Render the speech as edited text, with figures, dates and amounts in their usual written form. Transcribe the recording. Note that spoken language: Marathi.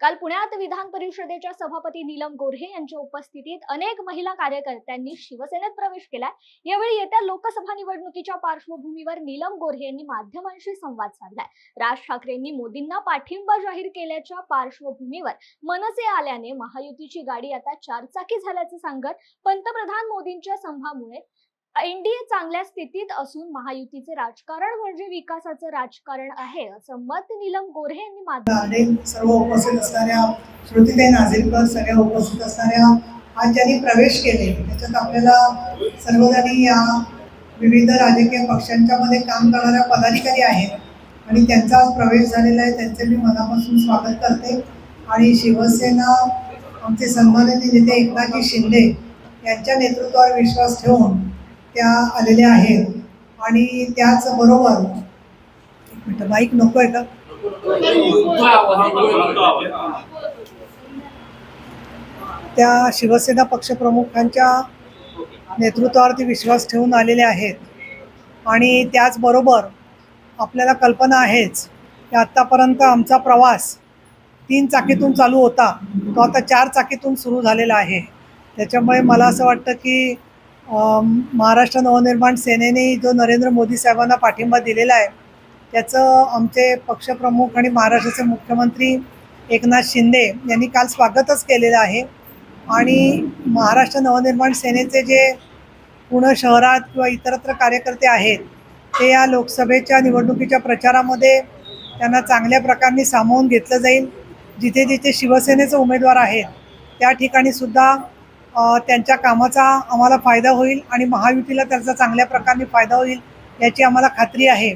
काल पुण्यात विधान परिषदेच्या सभापती नीलम गोऱ्हे यांच्या उपस्थितीत अनेक महिला कार्यकर्त्यांनी शिवसेनेत प्रवेश केलाय। यावेळी येत्या लोकसभा निवडणुकीच्या पार्श्वभूमीवर नीलम गोऱ्हे यांनी माध्यमांशी संवाद साधलाय। राज ठाकरेंनी मोदींना पाठिंबा जाहीर केल्याच्या पार्श्वभूमीवर मनसे आल्याने महायुतीची गाडी आता चारचाकी झाल्याचे सांगत पंतप्रधान मोदींच्या संभामुळे एनडीए चांगल्या स्थितीत असून महायुतीचे राजकारण म्हणजे विकासाचं राजकारण आहे असं मत नीलम गोऱ्हे यांनी सर्व उपस्थित असणाऱ्या श्रुतीताई नाझीरकर सगळ्या उपस्थित असणाऱ्या आज ज्यांनी प्रवेश केले त्याच्यात आपल्याला सर्वजणी या विविध राजकीय पक्षांच्या मध्ये काम करणाऱ्या पदाधिकारी आहेत आणि त्यांचा आज प्रवेश झालेला आहे। त्यांचे मी मनापासून स्वागत करते आणि शिवसेना आमचे सन्माननीय नेते एकनाथजी शिंदे यांच्या नेतृत्वावर विश्वास ठेवून त्या आलेल्या आहेत आणि त्याचबरोबर एक मिनिट माईक नको आहे का? त्या शिवसेना पक्षप्रमुखांच्या नेतृत्वावरती विश्वास ठेवून आलेले आहेत आणि त्याचबरोबर आपल्याला कल्पना आहेच की आत्तापर्यंत आमचा प्रवास 3 चाकीतून चालू होता तो आता 4 चाकीतून सुरू झालेला आहे। त्याच्यामुळे मला असं वाटतं की महाराष्ट्र नवनिर्माण सेनेने जो नरेंद्र मोदी साहेबांना पाठिंबा दिलेला आहे त्याचं आमचे पक्षप्रमुख आणि महाराष्ट्राचे मुख्यमंत्री एकनाथ शिंदे यांनी काल स्वागतच केलेलं आहे आणि महाराष्ट्र नवनिर्माण सेनेचे जे पुणे शहरात किंवा इतरत्र कार्यकर्ते आहेत ते या लोकसभेच्या निवडणुकीच्या प्रचारामध्ये त्यांना चांगल्या प्रकारे सामावून घेतलं जाईल। जिथे जिथे शिवसेनेचे उमेदवार आहेत त्या ठिकाणी सुद्धा त्यांच्या कामाचा आम्हाला फायदा होईल आणि महायुतीला त्याचा चांगल्या प्रकारे फायदा होईल याची आम्हाला खात्री आहे।